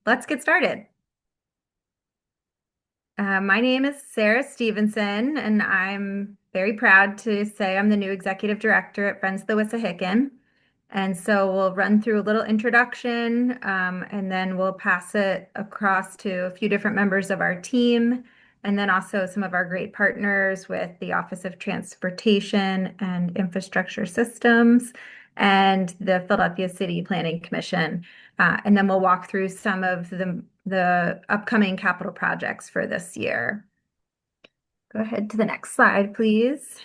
Let's get started. My name is Sarah Stevenson, and I'm very proud to say I'm the new executive director at Friends of the Wissahickon. And so we'll run through a little introduction, and then we'll pass it across to a few different members of our team, and then also some of our great partners with the Office of Transportation and Infrastructure Systems and the Philadelphia City Planning Commission. And then we'll walk through some of the upcoming capital projects for this year. Go ahead to the next slide, please.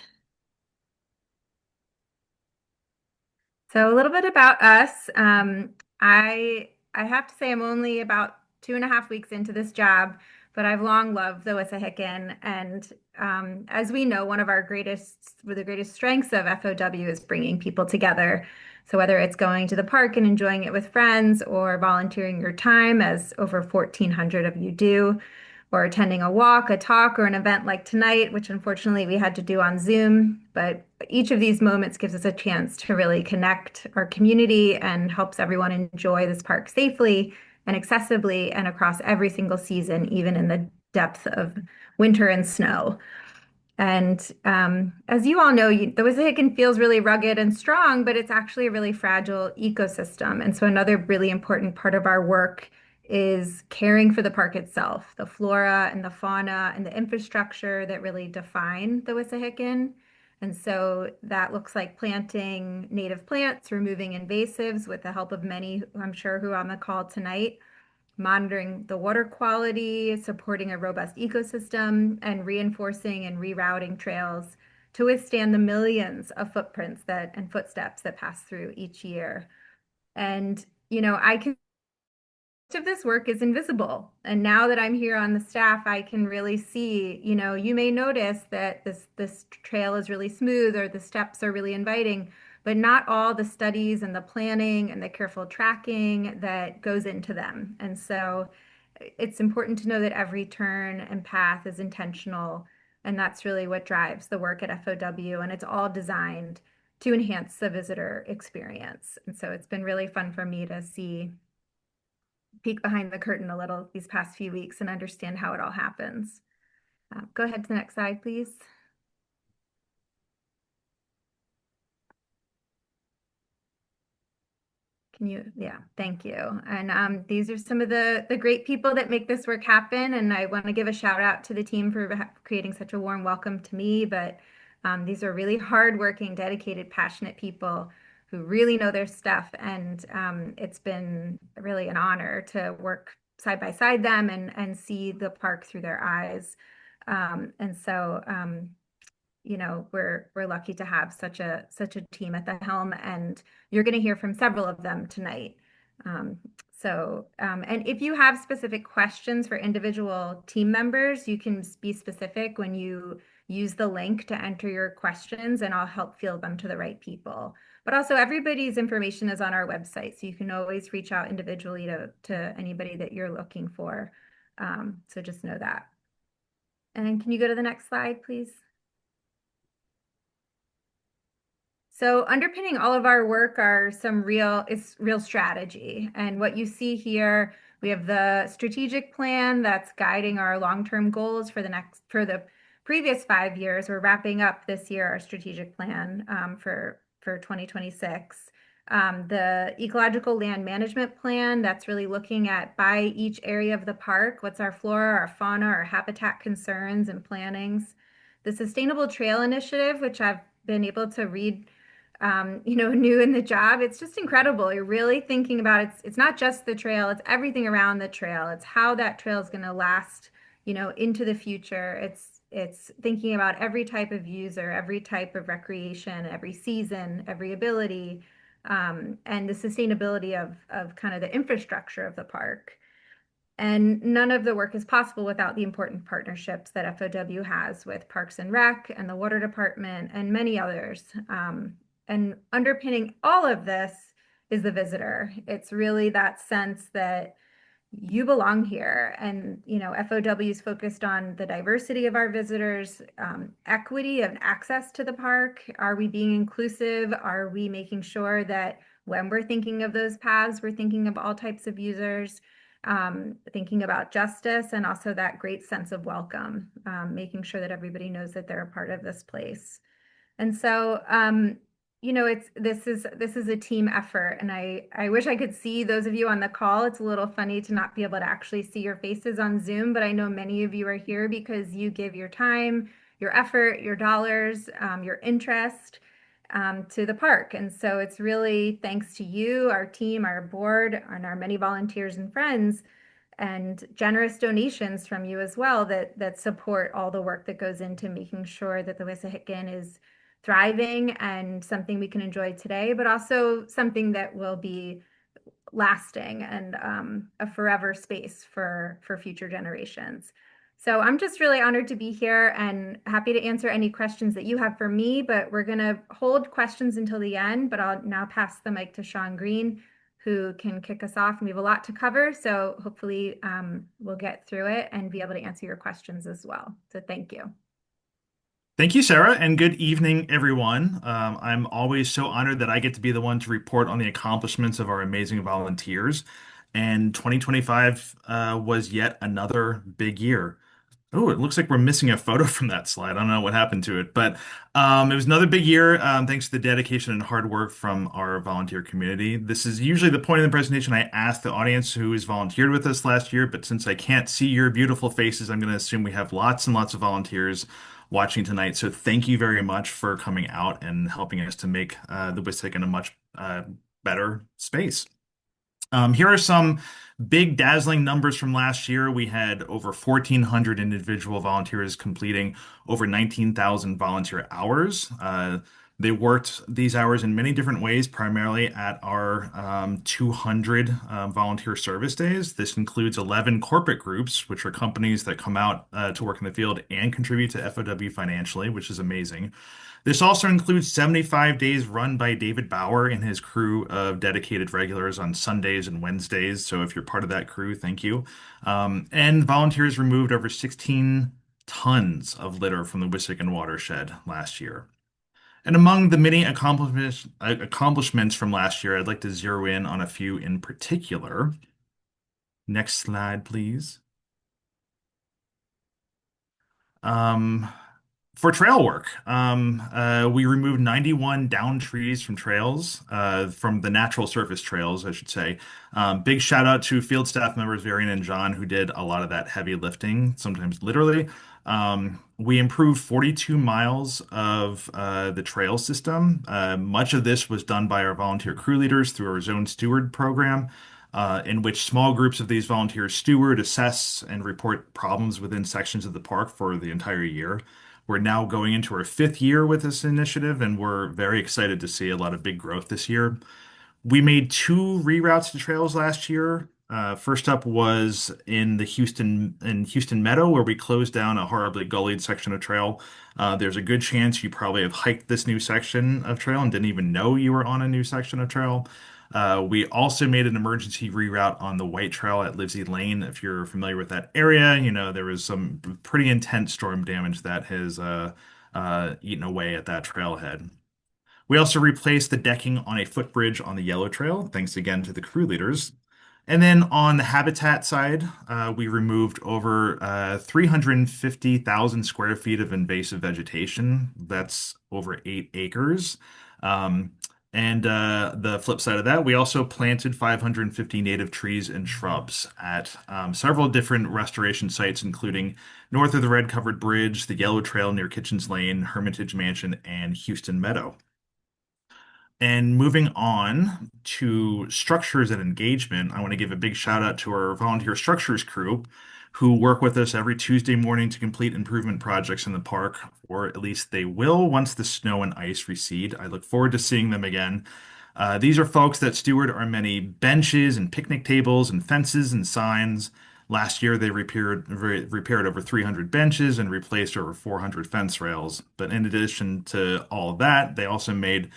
So a little bit about us. I have to say I'm only about 2.5 weeks into this job, but I've long loved the Wissahickon. And as we know, one of the greatest strengths of FOW is bringing people together. So whether it's going to the park and enjoying it with friends or volunteering your time, as over 1,400 of you do, or attending a walk, a talk, or an event like tonight, which unfortunately we had to do on Zoom. But each of these moments gives us a chance to really connect our community and helps everyone enjoy this park safely and accessibly and across every single season, even in the depth of winter and snow. And as you all know, the Wissahickon feels really rugged and strong, but it's actually a really fragile ecosystem. And so another really important part of our work is caring for the park itself, the flora and the fauna and the infrastructure that really define the Wissahickon. And so that looks like planting native plants, removing invasives with the help of many, I'm sure, who are on the call tonight, monitoring the water quality, supporting a robust ecosystem, and reinforcing and rerouting trails to withstand the millions of footprints and footsteps that pass through each year. And, I can of this work is invisible. And now that I'm here on the staff, I can really see, you may notice that this trail is really smooth or the steps are really inviting, but not all the studies and the planning and the careful tracking that goes into them. And so it's important to know that every turn and path is intentional. And that's really what drives the work at FOW. And it's all designed to enhance the visitor experience. And so it's been really fun for me to peek behind the curtain a little these past few weeks and understand how it all happens. Go ahead to the next slide, please. Yeah, thank you. And these are some of the great people that make this work happen. And I want to give a shout out to the team for creating such a warm welcome to me. But these are really hardworking, dedicated, passionate people who really know their stuff. And it's been really an honor to work side by side them and see the park through their eyes. And so we're lucky to have such a team at the helm, and you're going to hear from several of them tonight. And if you have specific questions for individual team members, you can be specific when you use the link to enter your questions, and I'll help field them to the right people. But also, everybody's information is on our website, so you can always reach out individually to anybody that you're looking for. So just know that. And can you go to the next slide, please? So underpinning all of our work are real strategy. And what you see here, we have the strategic plan that's guiding our long-term goals for the previous 5 years. We're wrapping up this year our strategic plan for 2026. The ecological land management plan that's really looking at by each area of the park, what's our flora, our fauna, our habitat concerns and plannings. The sustainable trail initiative, which I've been able to read new in the job. It's just incredible. You're really thinking about it's not just the trail, it's everything around the trail. It's how that trail is going to last, into the future. It's thinking about every type of user, every type of recreation, every season, every ability, and the sustainability of kind of the infrastructure of the park. And none of the work is possible without the important partnerships that FOW has with Parks and Rec and the Water Department and many others. And underpinning all of this is the visitor. It's really that sense that you belong here. And, FOW is focused on the diversity of our visitors, equity and access to the park. Are we being inclusive? Are we making sure that when we're thinking of those paths, we're thinking of all types of users? thinking about justice and also that great sense of welcome, making sure that everybody knows that they're a part of this place. And so, it's this is a team effort, and I wish I could see those of you on the call. It's a little funny to not be able to actually see your faces on Zoom, but I know many of you are here because you give your time, your effort, your dollars, your interest to the park. And so it's really thanks to you, our team, our board, and our many volunteers and friends and generous donations from you as well that support all the work that goes into making sure that the Wissahickon is thriving and something we can enjoy today, but also something that will be lasting and a forever space for future generations. So I'm just really honored to be here and happy to answer any questions that you have for me, but we're going to hold questions until the end, but I'll now pass the mic to Shawn Green, who can kick us off. And we have a lot to cover, so hopefully we'll get through it and be able to answer your questions as well. So thank you. Thank you, Sarah, and good evening, everyone. I'm always so honored that I get to be the one to report on the accomplishments of our amazing volunteers. And 2025 was yet another big year. Oh, it looks like we're missing a photo from that slide. I don't know what happened to it, but it was another big year thanks to the dedication and hard work from our volunteer community. This is usually the point in the presentation I ask the audience who has volunteered with us last year, but since I can't see your beautiful faces, I'm going to assume we have lots and lots of volunteers watching tonight. So thank you very much for coming out and helping us to make the Wissahickon a much better space. Here are some big dazzling numbers from last year. We had over 1,400 individual volunteers completing over 19,000 volunteer hours. They worked these hours in many different ways, primarily at our 200 volunteer service days. This includes 11 corporate groups, which are companies that come out to work in the field and contribute to FOW financially, which is amazing. This also includes 75 days run by David Bauer and his crew of dedicated regulars on Sundays and Wednesdays. So if you're part of that crew, thank you. And volunteers removed over 16 tons of litter from the Wissahickon watershed last year. And among the many accomplishments from last year, I'd like to zero in on a few in particular. Next slide, please. Um, For trail work, we removed 91 down trees from trails, from the natural surface trails, I should say. Big shout out to field staff members Varian and John, who did a lot of that heavy lifting, sometimes literally. We improved 42 miles of the trail system. Much of this was done by our volunteer crew leaders through our Zone Steward program, in which small groups of these volunteers steward, assess, and report problems within sections of the park for the entire year. We're now going into our fifth year with this initiative, and we're very excited to see a lot of big growth this year. We made two reroutes to trails last year. First up was in Houston Meadow, where we closed down a horribly gullied section of trail. There's a good chance you probably have hiked this new section of trail and didn't even know you were on a new section of trail. We also made an emergency reroute on the White Trail at Livesey Lane. If you're familiar with that area, you know there was some pretty intense storm damage that has eaten away at that trailhead. We also replaced the decking on a footbridge on the Yellow Trail, thanks again to the crew leaders. And then on the habitat side, we removed over 350,000 square feet of invasive vegetation. That's over 8 acres. Um, and the flip side of that, we also planted 550 native trees and shrubs at several different restoration sites, including north of the Red Covered Bridge, the Yellow Trail near Kitchens Lane, Hermitage Mansion, and Houston Meadow. And moving on to structures and engagement, I want to give a big shout out to our volunteer structures crew who work with us every Tuesday morning to complete improvement projects in the park, or at least they will once the snow and ice recede. I look forward to seeing them again. These are folks that steward our many benches and picnic tables and fences and signs. Last year, they repaired over 300 benches and replaced over 400 fence rails. But in addition to all of that, they also made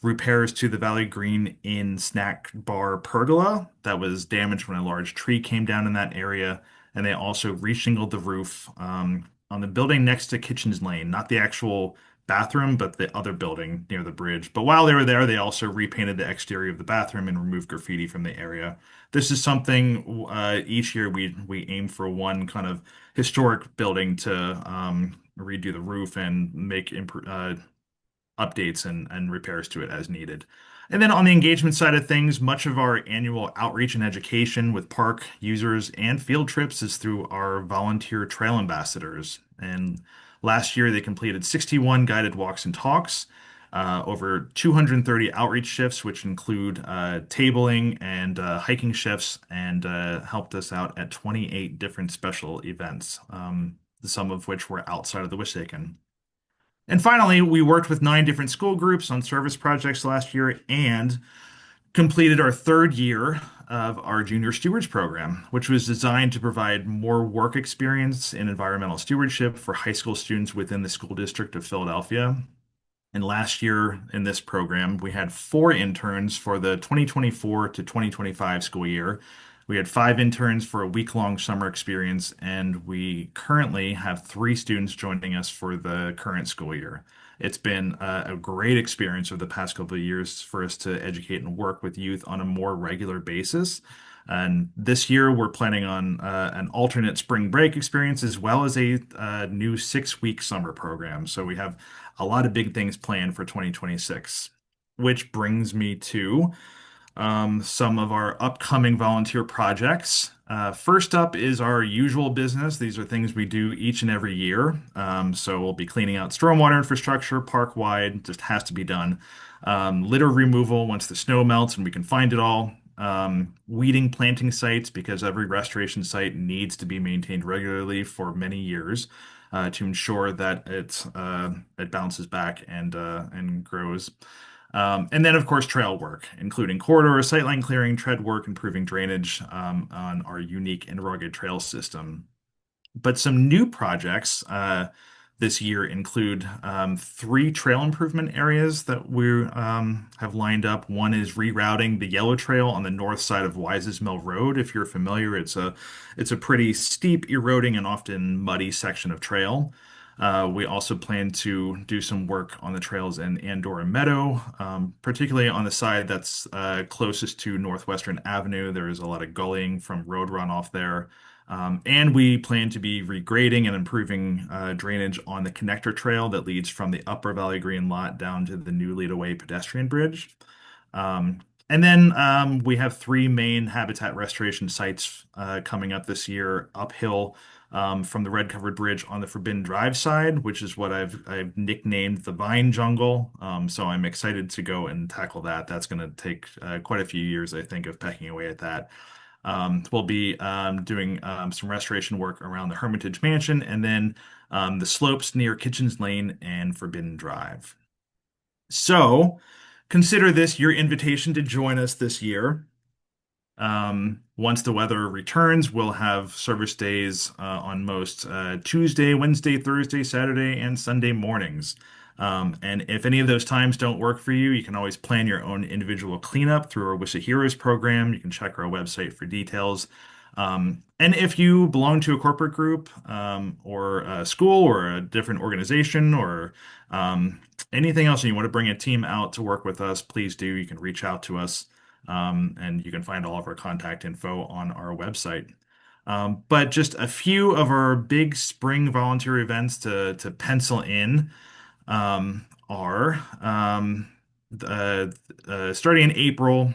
repairs to the Valley Green Inn snack bar pergola that was damaged when a large tree came down in that area. And they also reshingled the roof on the building next to Kitchens Lane, not the actual bathroom, but the other building near the bridge. But while they were there, they also repainted the exterior of the bathroom and removed graffiti from the area. This is something each year we aim for one kind of historic building to redo the roof and make updates and repairs to it as needed. And then on the engagement side of things, much of our annual outreach and education with park users and field trips is through our volunteer trail ambassadors. And last year, they completed 61 guided walks and talks, over 230 outreach shifts, which include tabling and hiking shifts, and helped us out at 28 different special events, some of which were outside of the Wissahickon. And finally, we worked with 9 different school groups on service projects last year and completed our third year of our Junior Stewards program, which was designed to provide more work experience in environmental stewardship for high school students within the school district of Philadelphia. And last year in this program, we had 4 interns for the 2024 to 2025 school year. We had 5 interns for a week-long summer experience, and we currently have 3 students joining us for the current school year. It's been a great experience over the past couple of years for us to educate and work with youth on a more regular basis. And this year, we're planning on an alternate spring break experience as well as a new 6-week summer program. So we have a lot of big things planned for 2026, which brings me to some of our upcoming volunteer projects. First up is our usual business. These are things we do each and every year. So we'll be cleaning out stormwater infrastructure park-wide, just has to be done. Litter removal once the snow melts and we can find it all. Weeding planting sites because every restoration site needs to be maintained regularly for many years to ensure that it bounces back and grows. And then, of course, trail work, including corridor, sightline clearing, tread work, improving drainage on our unique and rugged trail system. But some new projects this year include 3 trail improvement areas that we have lined up. One is rerouting the Yellow Trail on the north side of Wises Mill Road. If you're familiar, it's a pretty steep, eroding, and often muddy section of trail. We also plan to do some work on the trails in Andorra Meadow, particularly on the side that's closest to Northwestern Avenue. There is a lot of gullying from road runoff there. And we plan to be regrading and improving drainage on the connector trail that leads from the Upper Valley Green lot down to the new Lead-Away pedestrian bridge. And then we have 3 main habitat restoration sites coming up this year uphill from the red covered bridge on the Forbidden Drive side, which is what I've nicknamed the Vine Jungle. So I'm excited to go and tackle that. That's going to take quite a few years, I think, of pecking away at that. We'll be doing some restoration work around the Hermitage Mansion and then the slopes near Kitchens Lane and Forbidden Drive. So consider this your invitation to join us this year. Once the weather returns, we'll have service days on most Tuesday, Wednesday, Thursday, Saturday, and Sunday mornings. And if any of those times don't work for you, you can always plan your own individual cleanup through our Wish Heroes program. You can check our website for details. And if you belong to a corporate group or a school or a different organization or anything else and you want to bring a team out to work with us, please do. You can reach out to us. And you can find all of our contact info on our website. But just a few of our big spring volunteer events to pencil in are starting in April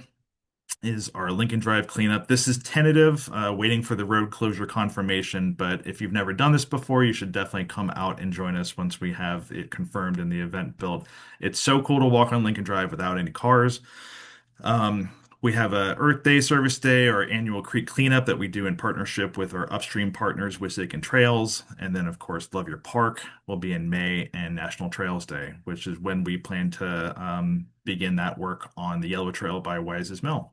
is our Lincoln Drive cleanup. This is tentative, waiting for the road closure confirmation. But if you've never done this before, you should definitely come out and join us once we have it confirmed and the event built. It's so cool to walk on Lincoln Drive without any cars. We have a Earth Day Service Day, our annual creek cleanup that we do in partnership with our upstream partners, Wissahickon Trails. And then, of course, Love Your Park will be in May, and National Trails Day, which is when we plan to begin that work on the Yellow Trail by Wises Mill.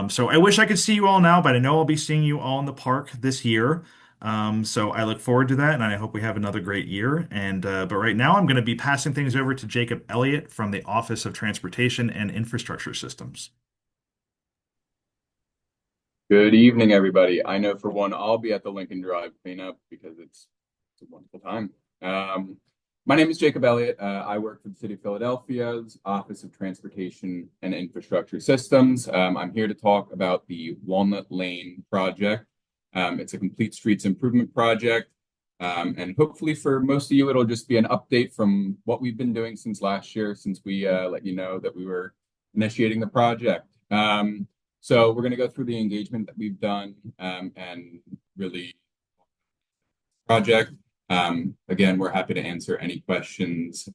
So I wish I could see you all now, but I know I'll be seeing you all in the park this year. So I look forward to that, and I hope we have another great year. And but right now, I'm going to be passing things over to Jacob Elliott from the Office of Transportation and Infrastructure Systems. Good evening, everybody. I know for one, I'll be at the Lincoln Drive cleanup because it's a wonderful time. My name is Jacob Elliott. I work for the City of Philadelphia's Office of Transportation and Infrastructure Systems. I'm here to talk about the Walnut Lane project. It's a complete streets improvement project. And hopefully for most of you, it'll just be an update from what we've been doing since last year, since we let you know that we were initiating the project. So we're going to go through the engagement that we've done and really project. Again, we're happy to answer any questions.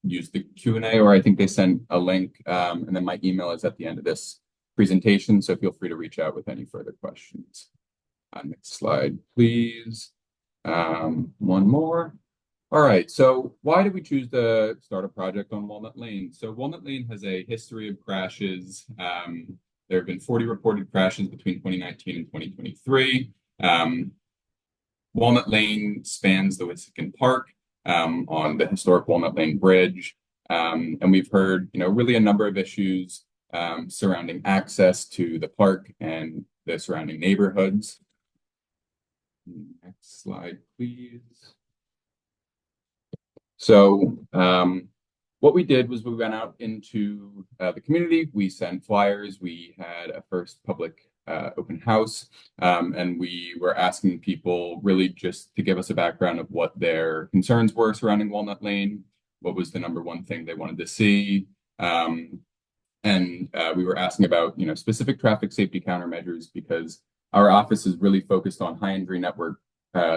Use the Q&A, or I think they sent a link, and then my email is at the end of this presentation, so feel free to reach out with any further questions. Next slide, please. One more. All right, so why did we choose to start a project on Walnut Lane? So Walnut Lane has a history of crashes. There have been 40 reported crashes between 2019 and 2023. Walnut Lane spans the Wissahickon Park on the historic Walnut Lane Bridge. And we've heard, really a number of issues surrounding access to the park and the surrounding neighborhoods. Next slide, please. So what we did was we went out into the community. We sent flyers. We had a first public open house, and we were asking people really just to give us a background of what their concerns were surrounding Walnut Lane, what was the number one thing they wanted to see, and we were asking about specific traffic safety countermeasures because our office is really focused on high injury network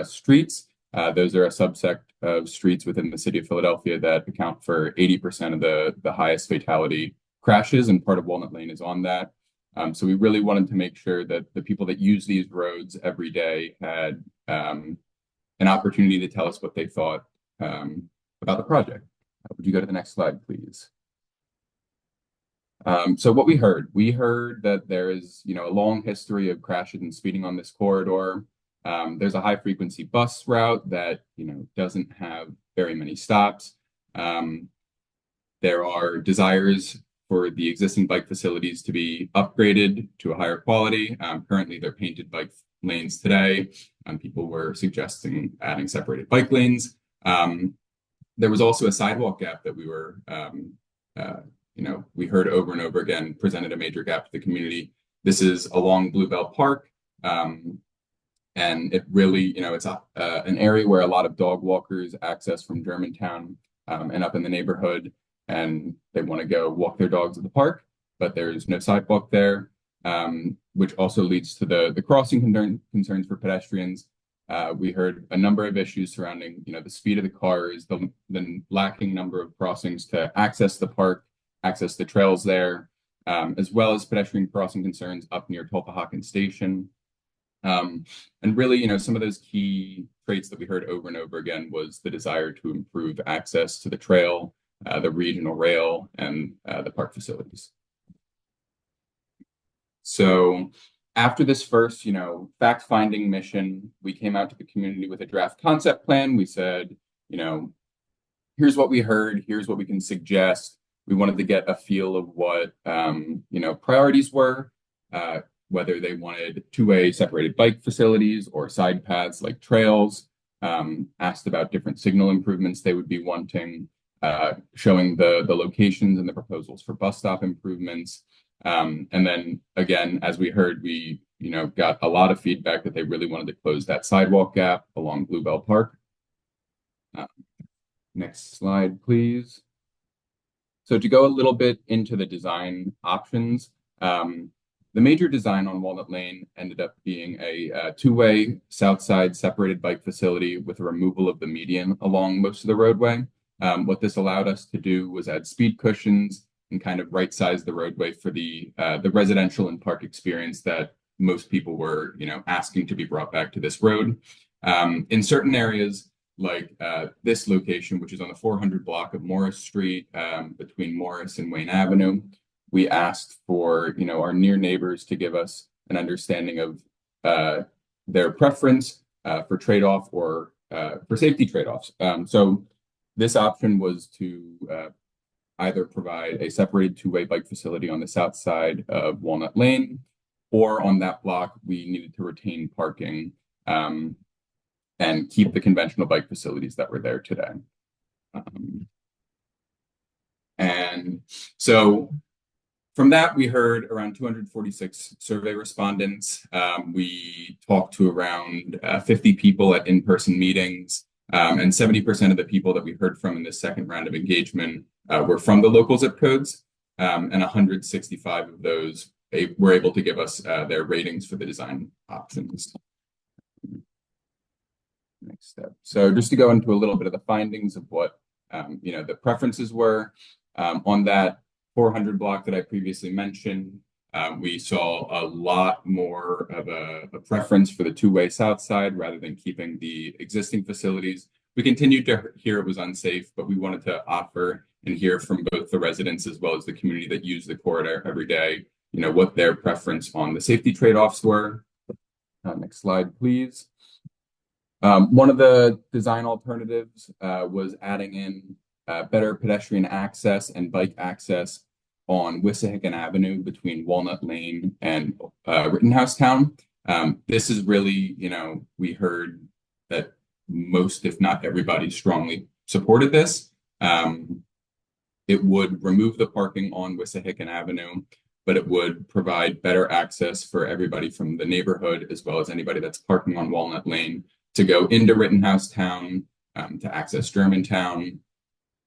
streets. Those are a subset of streets within the city of Philadelphia that account for 80% of the highest fatality crashes, and part of Walnut Lane is on that. So we really wanted to make sure that the people that use these roads every day had an opportunity to tell us what they thought about the project. Would you go to the next slide, please? So what we heard that there is, a long history of crashes and speeding on this corridor. There's a high frequency bus route that, doesn't have very many stops. There are desires for the existing bike facilities to be upgraded to a higher quality. Currently, they're painted bike lanes today. People were suggesting adding separated bike lanes. There was also a sidewalk gap that we were, we heard over and over again presented a major gap to the community. This is along Bluebell Park. And it really, it's an area where a lot of dog walkers access from Germantown and up in the neighborhood, and they want to go walk their dogs at the park, but there's no sidewalk there, which also leads to the crossing concerns for pedestrians. We heard a number of issues surrounding, the speed of the cars, the lacking number of crossings to access the park, access the trails there, as well as pedestrian crossing concerns up near Tulpehocken Station. And really, some of those key traits that we heard over and over again was the desire to improve access to the trail, the regional rail, and the park facilities. So after this first, fact-finding mission, we came out to the community with a draft concept plan. We said, here's what we heard, here's what we can suggest. We wanted to get a feel of what, priorities were, whether they wanted two-way separated bike facilities or side paths like trails, asked about different signal improvements they would be wanting, showing the locations and the proposals for bus stop improvements. And then again, as we heard, we got a lot of feedback that they really wanted to close that sidewalk gap along Bluebell Park. Next slide, please. So to go a little bit into the design options, the major design on Walnut Lane ended up being a two-way south side separated bike facility with a removal of the median along most of the roadway. What this allowed us to do was add speed cushions and kind of right-size the roadway for the residential and park experience that most people were, asking to be brought back to this road. In certain areas, like this location, which is on the 400 block of Morris Street, between Morris and Wayne Avenue, we asked for, our near neighbors to give us an understanding of their preference for trade-off or for safety trade-offs. So this option was to either provide a separated two-way bike facility on the south side of Walnut Lane, or on that block, we needed to retain parking and keep the conventional bike facilities that were there today. Um, and so from that, we heard around 246 survey respondents. We talked to around 50 people at in-person meetings, and 70% of the people that we heard from in this second round of engagement were from the local zip codes, and 165 of those were able to give us their ratings for the design options. Next step. So just to go into a little bit of the findings of what the preferences were on that 400 block that I previously mentioned, we saw a lot more of a preference for the two-way south side rather than keeping the existing facilities. We continued to hear it was unsafe, but we wanted to offer and hear from both the residents as well as the community that use the corridor every day, what their preference on the safety trade-offs were. Next slide, please. One of the design alternatives was adding in better pedestrian access and bike access on Wissahickon Avenue between Walnut Lane and Rittenhouse Town. This is really, we heard that most, if not everybody, strongly supported this. It would remove the parking on Wissahickon Avenue, but it would provide better access for everybody from the neighborhood as well as anybody that's parking on Walnut Lane to go into Rittenhouse Town, to access Germantown.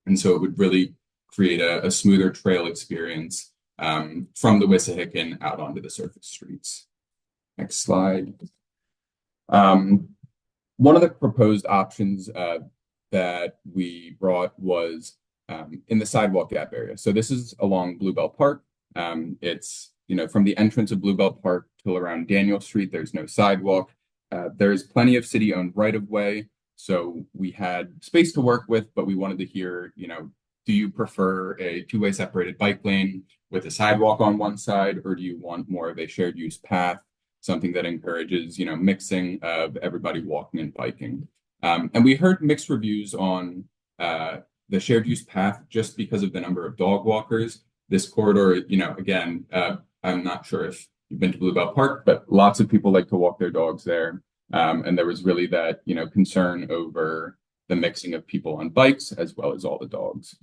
And so it would really create a smoother trail experience from the Wissahickon out onto the surface streets. Next slide. One of the proposed options that we brought was in the sidewalk gap area. So this is along Bluebell Park. It's, from the entrance of Bluebell Park till around Daniel Street, there's no sidewalk. There's plenty of city-owned right-of-way. So we had space to work with, but we wanted to hear, do you prefer a two-way separated bike lane with a sidewalk on one side, or do you want more of a shared use path, something that encourages, mixing of everybody walking and biking? And we heard mixed reviews on the shared use path just because of the number of dog walkers. This corridor, again, I'm not sure if you've been to Bluebell Park, but lots of people like to walk their dogs there. And there was really that, concern over the mixing of people on bikes as well as all the dogs.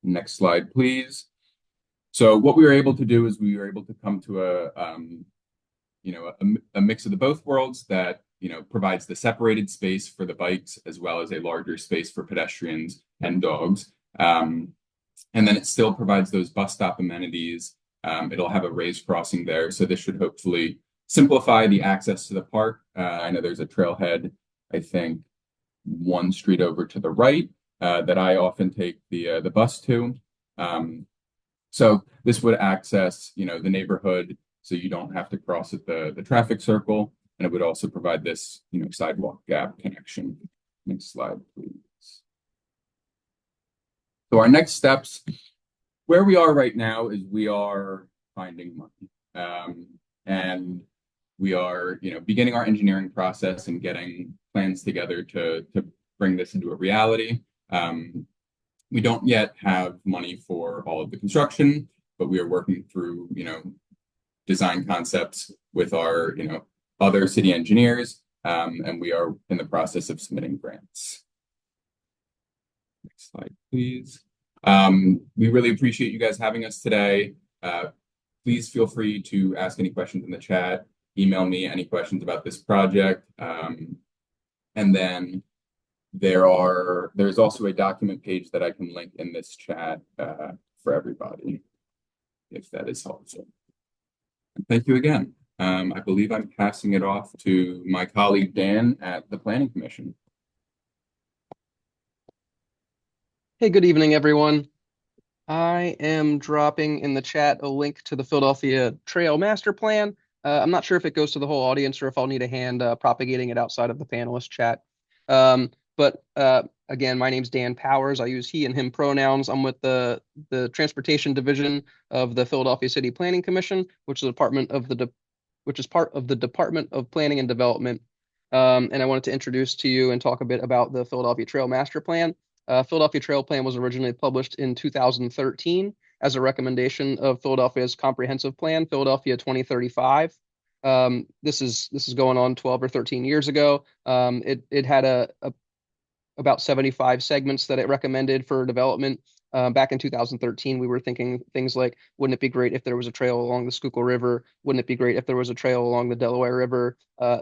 Next slide, please. So what we were able to do is we were able to come to a mix of the both worlds that, provides the separated space for the bikes as well as a larger space for pedestrians and dogs. And then it still provides those bus stop amenities. It'll have a raised crossing there. So this should hopefully simplify the access to the park. I know there's a trailhead, I think, one street over to the right that I often take the bus to. So this would access, the neighborhood so you don't have to cross at the traffic circle. And it would also provide this, sidewalk gap connection. Next slide, please. So our next steps, where we are right now is we are finding money. And we are, beginning our engineering process and getting plans together to bring this into a reality. We don't yet have money for all of the construction, but we are working through, design concepts with our, other city engineers, and we are in the process of submitting grants. Next slide, please. We really appreciate you guys having us today. Please feel free to ask any questions in the chat, email me any questions about this project. And then there's also a document page that I can link in this chat for everybody, if that is helpful. Thank you again. I believe I'm passing it off to my colleague Dan at the Planning Commission. Hey, good evening, everyone. I am dropping in the chat a link to the Philadelphia Trail Master Plan. I'm not sure if it goes to the whole audience or if I'll need a hand propagating it outside of the panelist chat. But again, my name's Dan Powers. I use he and him pronouns. I'm with the Transportation Division of the Philadelphia City Planning Commission, which is part of the Department of Planning and Development. And I wanted to introduce to you and talk a bit about the Philadelphia Trail Master Plan. Philadelphia Trail Plan was originally published in 2013 as a recommendation of Philadelphia's comprehensive plan, Philadelphia 2035. This is going on 12 or 13 years ago. It had a about 75 segments that it recommended for development. Back in 2013, we were thinking things like, wouldn't it be great if there was a trail along the Schuylkill River? Wouldn't it be great if there was a trail along the Delaware River?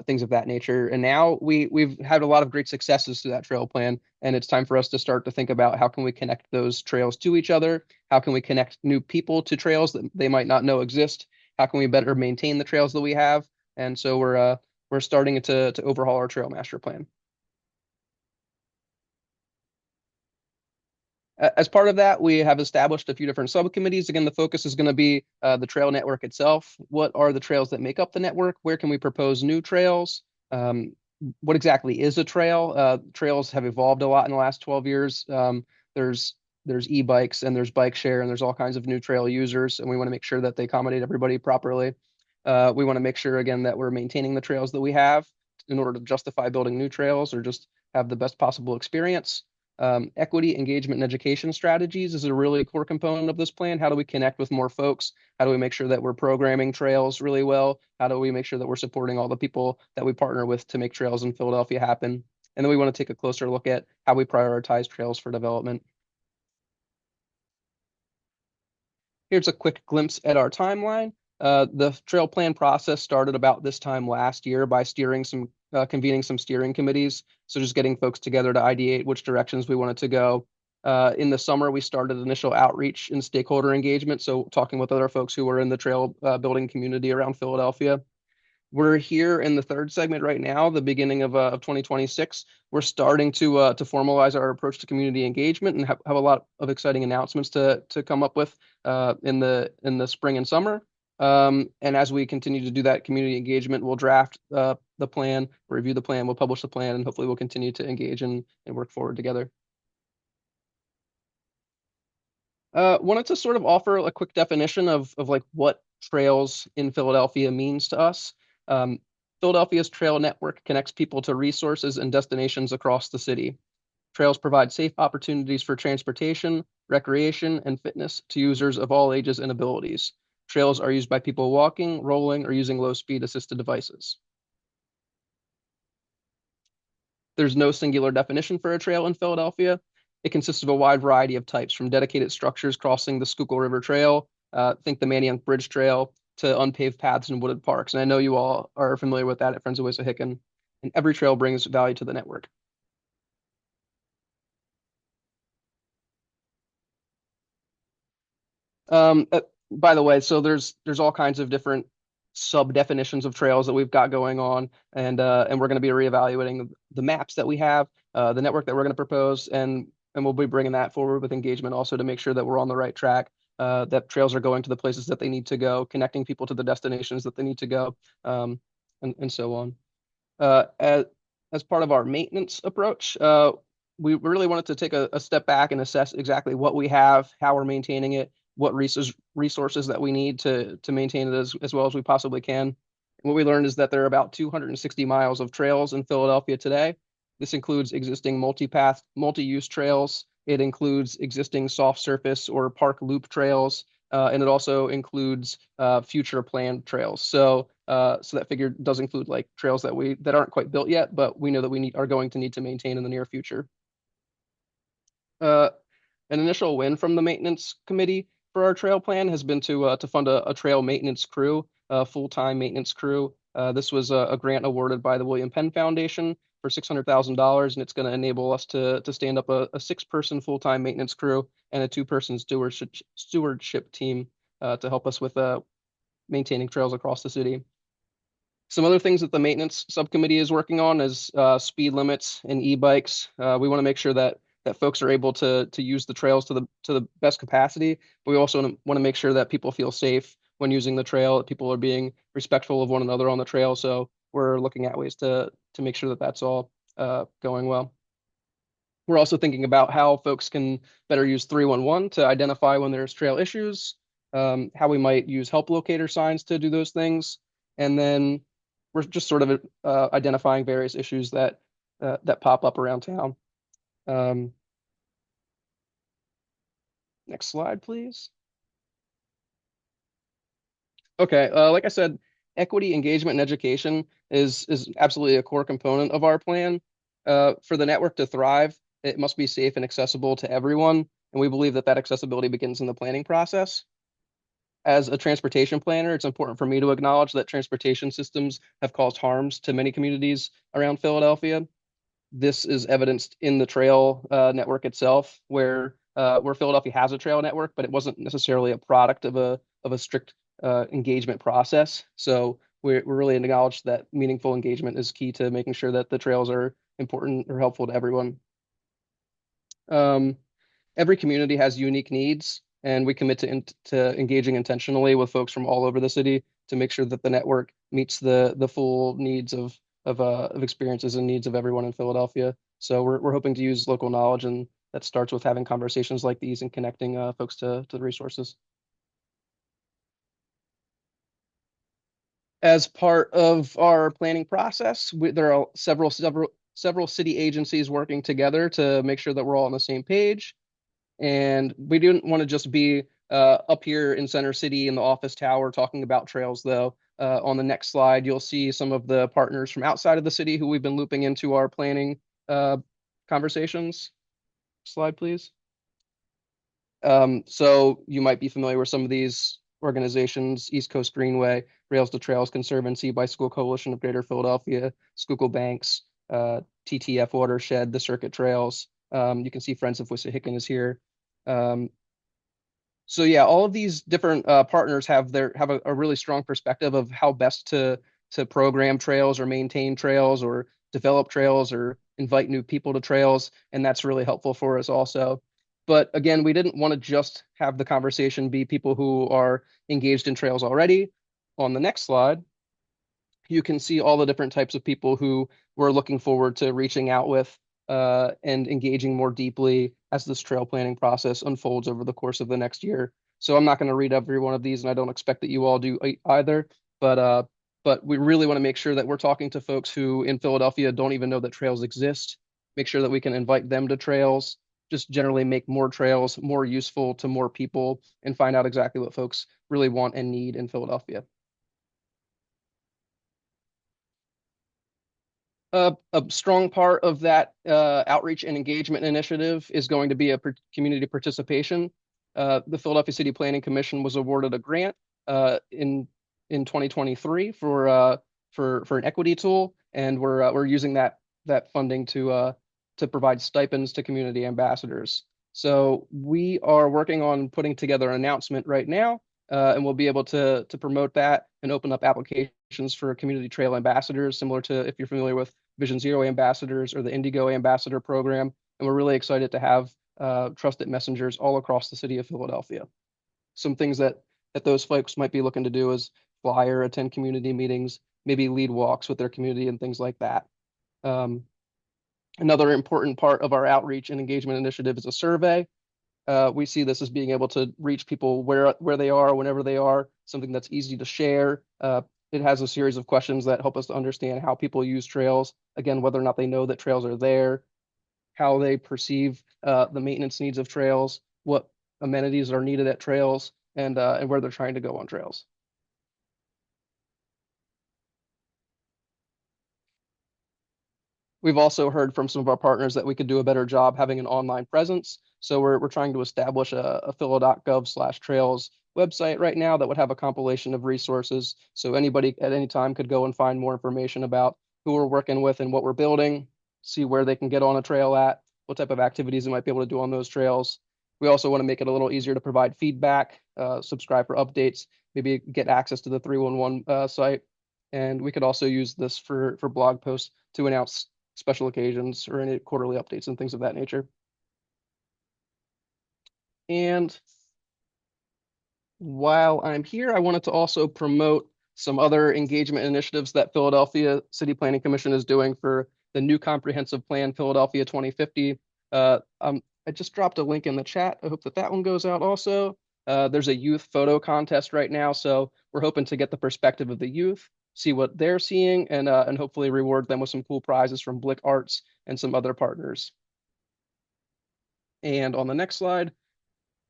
Things of that nature. And now we've had a lot of great successes through that trail plan, and it's time for us to start to think about how can we connect those trails to each other? How can we connect new people to trails that they might not know exist? How can we better maintain the trails that we have? And so we're starting to overhaul our trail master plan. As part of that, we have established a few different subcommittees. Again, the focus is going to be the trail network itself. What are the trails that make up the network? Where can we propose new trails? What exactly is a trail? Trails have evolved a lot in the last 12 years. There's e-bikes and there's bike share and there's all kinds of new trail users, and we want to make sure that they accommodate everybody properly. We want to make sure, again, that we're maintaining the trails that we have in order to justify building new trails or just have the best possible experience. Equity, engagement, and education strategies is a really core component of this plan. How do we connect with more folks? How do we make sure that we're programming trails really well? How do we make sure that we're supporting all the people that we partner with to make trails in Philadelphia happen? And then we want to take a closer look at how we prioritize trails for development. Here's a quick glimpse at our timeline. The trail plan process started about this time last year by convening some steering committees. So just getting folks together to ideate which directions we wanted to go. In the summer, we started initial outreach and stakeholder engagement. So talking with other folks who were in the trail building community around Philadelphia. We're here in the third segment right now, the beginning of 2026. We're starting to formalize our approach to community engagement and have a lot of exciting announcements to come up with in the spring and summer. And as we continue to do that community engagement, we'll draft the plan, review the plan, we'll publish the plan, and hopefully we'll continue to engage and work forward together. Wanted to sort of offer a quick definition of like what trails in Philadelphia means to us. Philadelphia's trail network connects people to resources and destinations across the city. Trails provide safe opportunities for transportation, recreation, and fitness to users of all ages and abilities. Trails are used by people walking, rolling, or using low-speed assisted devices. There's no singular definition for a trail in Philadelphia. It consists of a wide variety of types, from dedicated structures crossing the Schuylkill River Trail, think the Manayunk Bridge Trail, to unpaved paths and wooded parks. And I know you all are familiar with that at Friends of Wissahickon. And every trail brings value to the network. By the way, so there's all kinds of different sub definitions of trails that we've got going on, and we're going to be reevaluating the maps that we have, the network that we're going to propose, and we'll be bringing that forward with engagement also to make sure that we're on the right track, that trails are going to the places that they need to go, connecting people to the destinations that they need to go, and so on. As part of our maintenance approach, we really wanted to take a step back and assess exactly what we have, how we're maintaining it, what resources that we need to maintain it as well as we possibly can. And what we learned is that there are about 260 miles of trails in Philadelphia today. This includes existing multi-path, multi-use trails. It includes existing soft surface or park loop trails, and it also includes future planned trails. So that figure does include like trails that aren't quite built yet, but we know that we are going to need to maintain in the near future. An initial win from the maintenance committee for our trail plan has been to fund a trail maintenance crew, a full-time maintenance crew. This was a grant awarded by the William Penn Foundation for $600,000, and it's going to enable us to stand up a 6-person full-time maintenance crew and a 2-person stewardship team to help us with maintaining trails across the city. Some other things that the maintenance subcommittee is working on is speed limits and e-bikes. We want to make sure that folks are able to use the trails to the best capacity, but we also want to make sure that people feel safe when using the trail, that people are being respectful of one another on the trail. So we're looking at ways to make sure that that's all going well. We're also thinking about how folks can better use 311 to identify when there's trail issues, how we might use help locator signs to do those things, and then we're just sort of identifying various issues that pop up around town. Next slide, please. Okay, like I said, equity, engagement, and education is absolutely a core component of our plan. For the network to thrive, it must be safe and accessible to everyone, and we believe that that accessibility begins in the planning process. As a transportation planner, it's important for me to acknowledge that transportation systems have caused harms to many communities around Philadelphia. This is evidenced in the trail network itself, where Philadelphia has a trail network, but it wasn't necessarily a product of a strict engagement process. So we're really acknowledged that meaningful engagement is key to making sure that the trails are important or helpful to everyone. Um, every community has unique needs, and we commit to engaging intentionally with folks from all over the city to make sure that the network meets the full needs of experiences and needs of everyone in Philadelphia. So we're hoping to use local knowledge, and that starts with having conversations like these and connecting folks to the resources. As part of our planning process, there are several city agencies working together to make sure that we're all on the same page. And we didn't want to just be up here in Center City in the office tower talking about trails, though. On the next slide, you'll see some of the partners from outside of the city who we've been looping into our planning conversations. Slide, please. So you might be familiar with some of these organizations: East Coast Greenway, Rails to Trails Conservancy, Bicycle Coalition of Greater Philadelphia, Schuylkill Banks, TTF Watershed, the Circuit Trails. You can see Friends of Wissahickon is here. So yeah, all of these different partners have a really strong perspective of how best to program trails or maintain trails or develop trails or invite new people to trails, and that's really helpful for us also. But again, we didn't want to just have the conversation be people who are engaged in trails already. On the next slide, you can see all the different types of people who we're looking forward to reaching out with and engaging more deeply as this trail planning process unfolds over the course of the next year. So I'm not going to read every one of these, and I don't expect that you all do either. But we really want to make sure that we're talking to folks who in Philadelphia don't even know that trails exist. Make sure that we can invite them to trails. Just generally make more trails more useful to more people and find out exactly what folks really want and need in Philadelphia. A strong part of that outreach and engagement initiative is going to be a community participation. The Philadelphia City Planning Commission was awarded a grant in 2023 for an equity tool, and we're using that funding to provide stipends to community ambassadors. So we are working on putting together an announcement right now, and we'll be able to promote that and open up applications for community trail ambassadors, similar to if you're familiar with Vision Zero ambassadors or the Indigo ambassador program. And we're really excited to have trusted messengers all across the city of Philadelphia. Some things that those folks might be looking to do is flyer, attend community meetings, maybe lead walks with their community and things like that. Another important part of our outreach and engagement initiative is a survey. We see this as being able to reach people where they are, whenever they are, something that's easy to share. It has a series of questions that help us to understand how people use trails, again, whether or not they know that trails are there, how they perceive the maintenance needs of trails, what amenities are needed at trails, and where they're trying to go on trails. We've also heard from some of our partners that we could do a better job having an online presence. So we're trying to establish a phila.gov/trails website right now that would have a compilation of resources. So anybody at any time could go and find more information about who we're working with and what we're building, see where they can get on a trail at, what type of activities they might be able to do on those trails. We also want to make it a little easier to provide feedback, subscribe for updates, maybe get access to the 311 site. And we could also use this for blog posts to announce special occasions or any quarterly updates and things of that nature. And while I'm here, I wanted to also promote some other engagement initiatives that Philadelphia City Planning Commission is doing for the new comprehensive plan, Philadelphia 2050. I just dropped a link in the chat. I hope that one goes out also. There's a youth photo contest right now, so we're hoping to get the perspective of the youth, see what they're seeing, and hopefully reward them with some cool prizes from Blick Arts and some other partners. And on the next slide,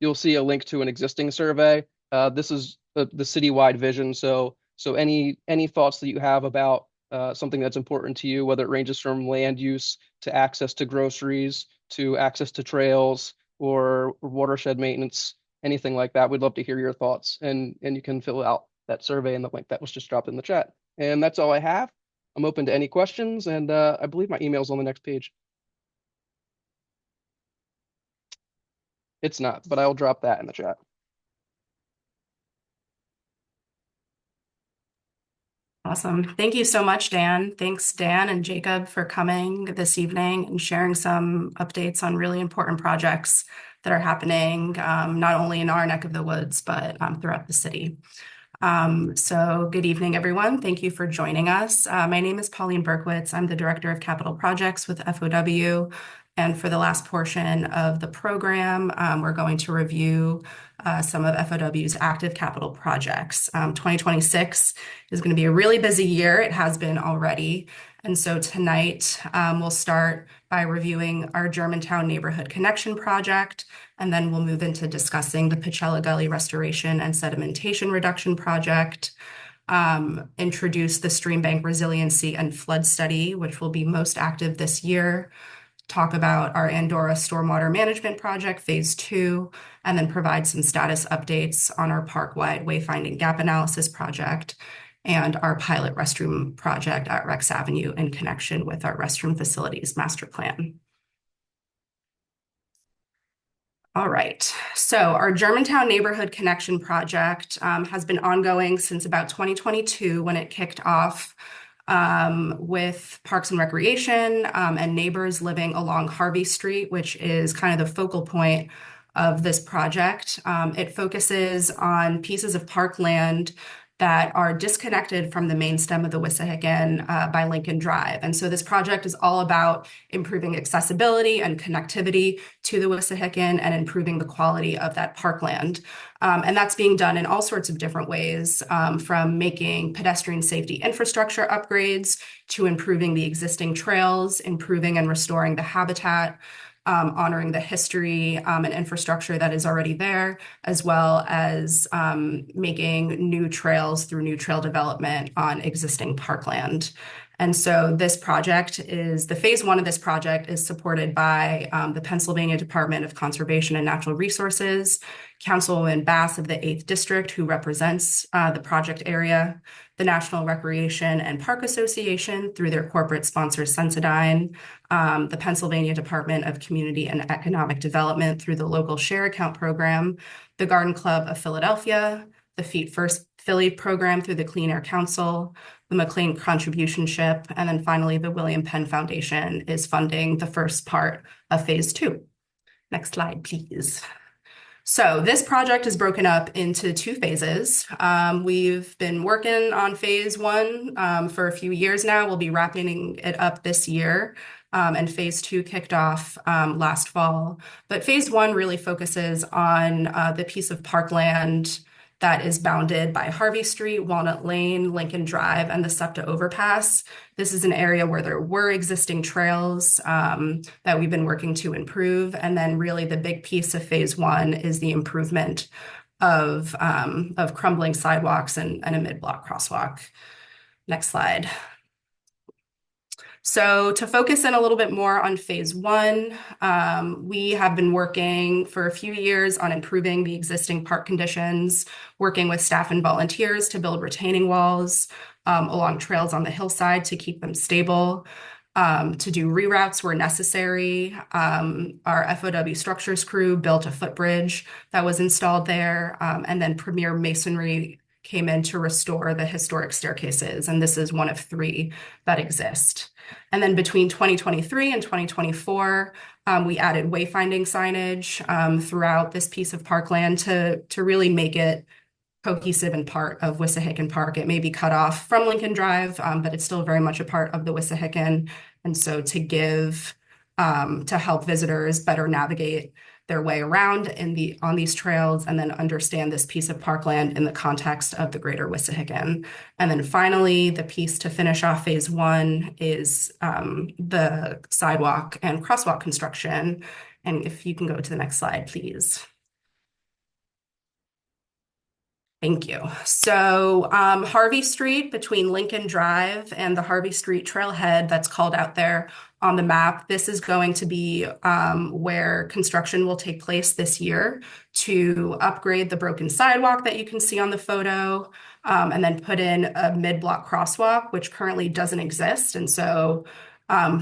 you'll see a link to an existing survey. This is the citywide vision. So any thoughts that you have about something that's important to you, whether it ranges from land use to access to groceries, to access to trails or watershed maintenance, anything like that. We'd love to hear your thoughts, and you can fill out that survey in the link that was just dropped in the chat. And that's all I have. I'm open to any questions, and I believe my email's on the next page. It's not, but I'll drop that in the chat. Awesome. Thank you so much, Dan. Thanks, Dan and Jacob, for coming this evening and sharing some updates on really important projects that are happening, not only in our neck of the woods, but throughout the city. So good evening, everyone. Thank you for joining us. My name is Pauline Berkowitz. I'm the Director of Capital Projects with FOW. And for the last portion of the program, we're going to review some of FOW's active capital projects. 2026 is going to be a really busy year. It has been already. And so tonight, we'll start by reviewing our Germantown Neighborhood Connection project, and then we'll move into discussing the Pachella Gully Restoration and Sedimentation Reduction project, introduce the Stream Bank Resiliency and Flood Study, which will be most active this year, talk about our Andorra Stormwater Management Project, Phase 2, and then provide some status updates on our park-wide wayfinding gap analysis project and our pilot restroom project at Rex Avenue in connection with our restroom facilities master plan. All right, so our Germantown Neighborhood Connection project has been ongoing since about 2022 when it kicked off with Parks and Recreation and neighbors living along Harvey Street, which is kind of the focal point of this project. It focuses on pieces of parkland that are disconnected from the main stem of the Wissahickon by Lincoln Drive. And so this project is all about improving accessibility and connectivity to the Wissahickon and improving the quality of that parkland. And that's being done in all sorts of different ways, from making pedestrian safety infrastructure upgrades to improving the existing trails, improving and restoring the habitat, honoring the history and infrastructure that is already there, as well as making new trails through new trail development on existing parkland. And so this project is, the phase 1 of this project is supported by the Pennsylvania Department of Conservation and Natural Resources, Councilwoman Bass of the 8th District, who represents the project area, the National Recreation and Park Association through their corporate sponsor Sensodyne, the Pennsylvania Department of Community and Economic Development through the local Share Account program, the Garden Club of Philadelphia, the Feet First Philly program through the Clean Air Council, the McLean Contribution Ship, and then finally the William Penn Foundation is funding the first part of phase 2. Next slide, please. So this project is broken up into 2 phases. We've been working on phase 1 for a few years now. We'll be wrapping it up this year. And phase 2 kicked off last fall. But phase 1 really focuses on the piece of parkland that is bounded by Harvey Street, Walnut Lane, Lincoln Drive, and the SEPTA overpass. This is an area where there were existing trails that we've been working to improve. And then really the big piece of phase 1 is the improvement of crumbling sidewalks and a mid-block crosswalk. Next slide. So to focus in a little bit more on phase 1, we have been working for a few years on improving the existing park conditions, working with staff and volunteers to build retaining walls along trails on the hillside to keep them stable, to do reroutes where necessary. Our FOW structures crew built a footbridge that was installed there, and then Premier Masonry came in to restore the historic staircases, and this is one of 3 that exist. And then between 2023 and 2024, we added wayfinding signage throughout this piece of parkland to really make it cohesive and part of Wissahickon Park. It may be cut off from Lincoln Drive, but it's still very much a part of the Wissahickon. And so to help visitors better navigate their way around on these trails and then understand this piece of parkland in the context of the greater Wissahickon. And then finally, the piece to finish off phase 1 is the sidewalk and crosswalk construction. And if you can go to the next slide, please. Thank you. So Harvey Street between Lincoln Drive and the Harvey Street trailhead that's called out there on the map, this is going to be where construction will take place this year to upgrade the broken sidewalk that you can see on the photo, and then put in a mid-block crosswalk, which currently doesn't exist. And so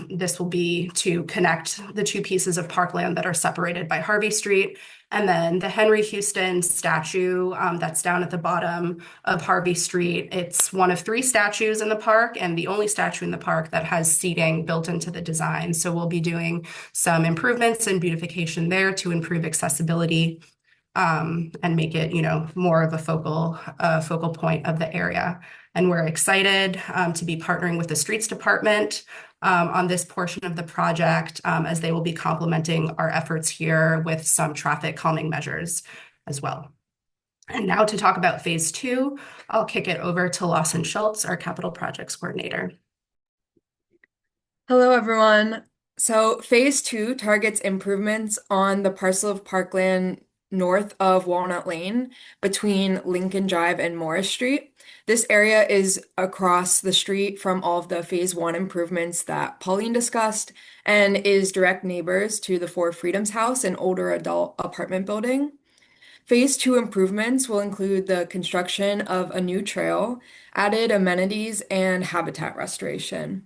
this will be to connect the two pieces of parkland that are separated by Harvey Street. And then the Henry Houston statue that's down at the bottom of Harvey Street. It's one of 3 statues in the park and the only statue in the park that has seating built into the design. So we'll be doing some improvements and beautification there to improve accessibility and make it, more of a focal point of the area. And we're excited to be partnering with the Streets Department on this portion of the project, as they will be complementing our efforts here with some traffic calming measures as well. And now to talk about phase 2, I'll kick it over to Lawson Schultz, our Capital Projects Coordinator. Hello, everyone. So phase 2 targets improvements on the parcel of parkland north of Walnut Lane between Lincoln Drive and Morris Street. This area is across the street from all of the phase 1 improvements that Pauline discussed and is direct neighbors to the Four Freedoms House, an older adult apartment building. Phase 2 improvements will include the construction of a new trail, added amenities, and habitat restoration.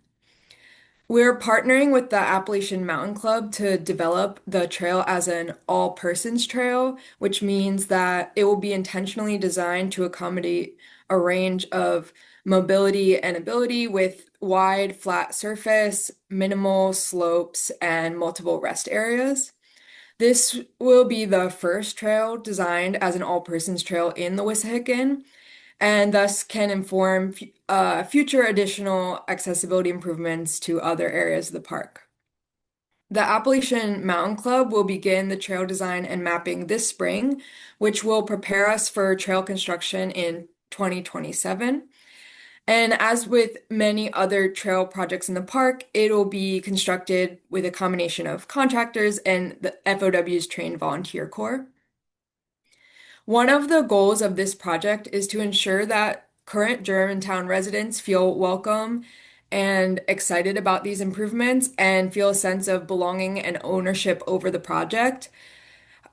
We're partnering with the Appalachian Mountain Club to develop the trail as an all-persons trail, which means that it will be intentionally designed to accommodate a range of mobility and ability with wide, flat surface, minimal slopes, and multiple rest areas. This will be the first trail designed as an all-persons trail in the Wissahickon, and thus can inform future additional accessibility improvements to other areas of the park. The Appalachian Mountain Club will begin the trail design and mapping this spring, which will prepare us for trail construction in 2027. And as with many other trail projects in the park, it will be constructed with a combination of contractors and the FOW's trained volunteer corps. One of the goals of this project is to ensure that current Germantown residents feel welcome and excited about these improvements and feel a sense of belonging and ownership over the project.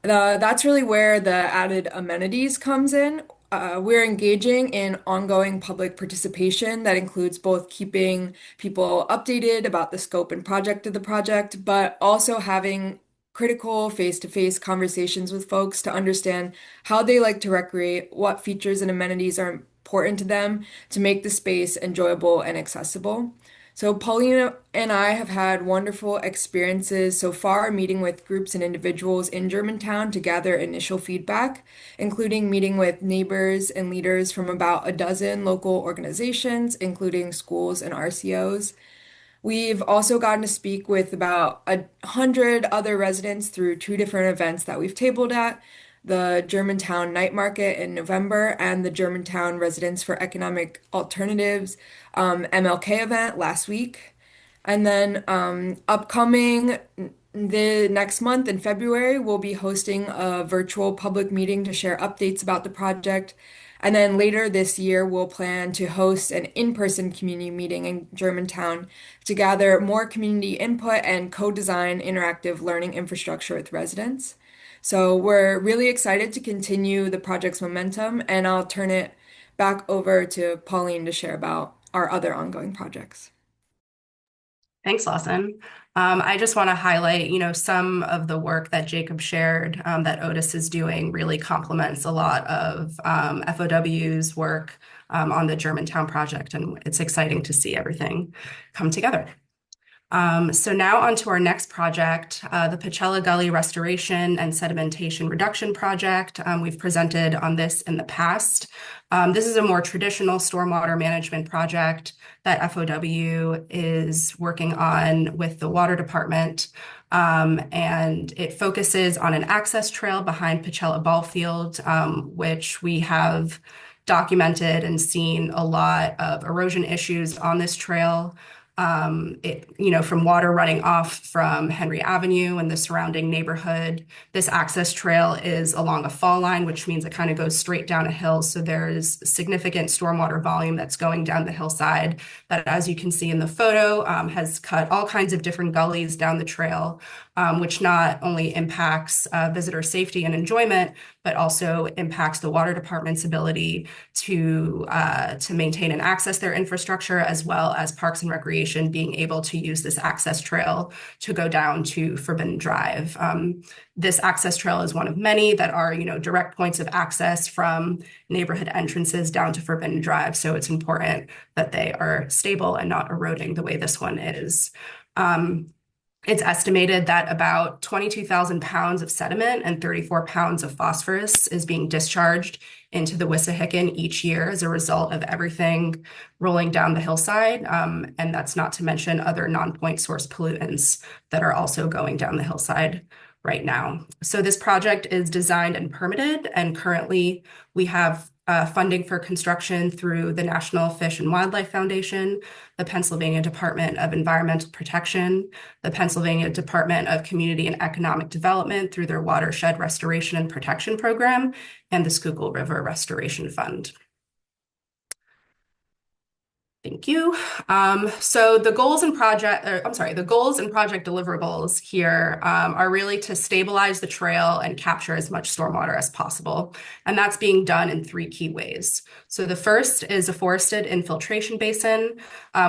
That's really where the added amenities comes in. We're engaging in ongoing public participation that includes both keeping people updated about the scope and project of the project, but also having critical face-to-face conversations with folks to understand how they like to recreate, what features and amenities are important to them to make the space enjoyable and accessible. So Paulina and I have had wonderful experiences so far meeting with groups and individuals in Germantown to gather initial feedback, including meeting with neighbors and leaders from about a dozen local organizations, including schools and RCOs. We've also gotten to speak with about 100 other residents through 2 different events that we've tabled at, the Germantown Night Market in November and the Germantown Residents for Economic Alternatives MLK event last week. And then upcoming the next month in February, we'll be hosting a virtual public meeting to share updates about the project. And then later this year, we'll plan to host an in-person community meeting in Germantown to gather more community input and co-design interactive learning infrastructure with residents. So we're really excited to continue the project's momentum, and I'll turn it back over to Pauline to share about our other ongoing projects. Thanks, Lawson. I just want to highlight, some of the work that Jacob shared that Otis is doing really complements a lot of FOW's work on the Germantown project, and it's exciting to see everything come together. So now on to our next project, the Pachella Gully Restoration and Sedimentation Reduction Project. We've presented on this in the past. This is a more traditional stormwater management project that FOW is working on with the water department. And it focuses on an access trail behind Pachella Ball Field, which we have documented and seen a lot of erosion issues on this trail. from water running off from Henry Avenue and the surrounding neighborhood. This access trail is along a fall line, which means it kind of goes straight down a hill. So there's significant stormwater volume that's going down the hillside that, as you can see in the photo, has cut all kinds of different gullies down the trail, which not only impacts visitor safety and enjoyment, but also impacts the water department's ability to maintain and access their infrastructure, as well as Parks and Recreation being able to use this access trail to go down to Forbidden Drive. This access trail is one of many that are, direct points of access from neighborhood entrances down to Forbidden Drive. So it's important that they are stable and not eroding the way this one is. It's estimated that about 22,000 pounds of sediment and 34 pounds of phosphorus is being discharged into the Wissahickon each year as a result of everything rolling down the hillside. And that's not to mention other non-point source pollutants that are also going down the hillside right now. So this project is designed and permitted, and currently we have funding for construction through the National Fish and Wildlife Foundation, the Pennsylvania Department of Environmental Protection, the Pennsylvania Department of Community and Economic Development through their Watershed Restoration and Protection Program, and the Schuylkill River Restoration Fund. Thank you. So the goals and project deliverables here are really to stabilize the trail and capture as much stormwater as possible. And that's being done in 3 key ways. So the first is a forested infiltration basin,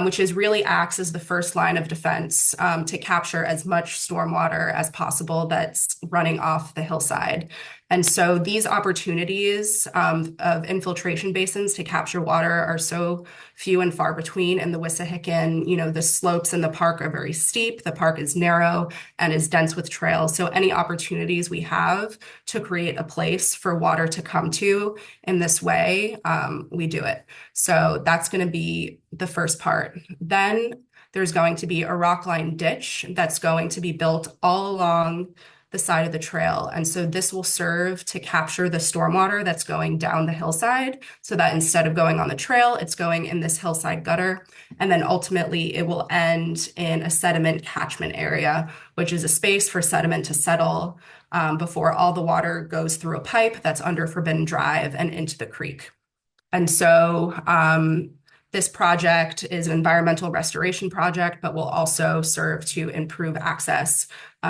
which really acts as the first line of defense to capture as much stormwater as possible that's running off the hillside. And so these opportunities of infiltration basins to capture water are so few and far between in the Wissahickon. The slopes in the park are very steep. The park is narrow and is dense with trails. So any opportunities we have to create a place for water to come to in this way, we do it. So that's going to be the first part. Then there's going to be a rock line ditch that's going to be built all along the side of the trail. And so this will serve to capture the stormwater that's going down the hillside, so that instead of going on the trail, it's going in this hillside gutter. And then ultimately it will end in a sediment catchment area, which is a space for sediment to settle before all the water goes through a pipe that's under Forbidden Drive and into the creek. And so this project is an environmental restoration project, but will also serve to improve access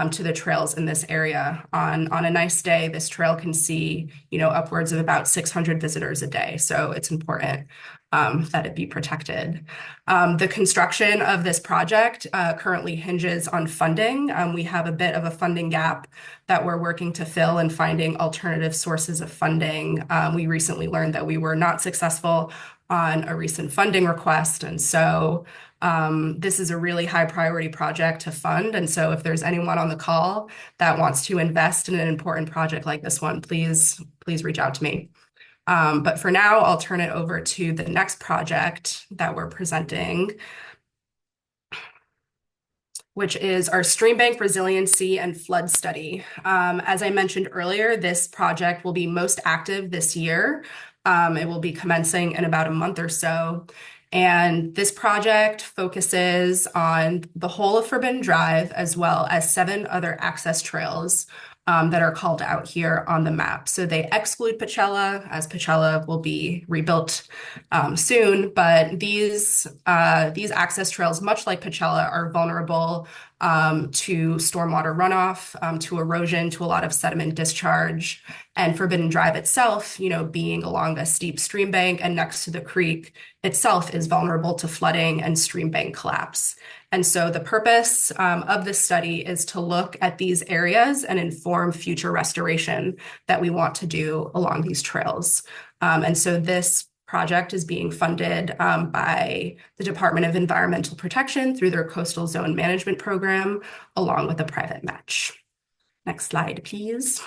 to the trails in this area. On a nice day, this trail can see, upwards of about 600 visitors a day. So it's important that it be protected. The construction of this project currently hinges on funding. We have a bit of a funding gap that we're working to fill and finding alternative sources of funding. We recently learned that we were not successful on a recent funding request. And so this is a really high priority project to fund. And so if there's anyone on the call that wants to invest in an important project like this one, please reach out to me. But for now, I'll turn it over to the next project that we're presenting, which is our stream bank resiliency and flood study. As I mentioned earlier, this project will be most active this year. It will be commencing in about a month or so. And this project focuses on the whole of Forbidden Drive, as well as 7 other access trails that are called out here on the map. So they exclude Pachella, as Pachella will be rebuilt soon. But these access trails, much like Pachella, are vulnerable to stormwater runoff, to erosion, to a lot of sediment discharge. And Forbidden Drive itself, being along a steep stream bank and next to the creek itself, is vulnerable to flooding and stream bank collapse. And so the purpose of this study is to look at these areas and inform future restoration that we want to do along these trails. And so this project is being funded by the Department of Environmental Protection through their Coastal Zone Management Program, along with a private match. Next slide, please.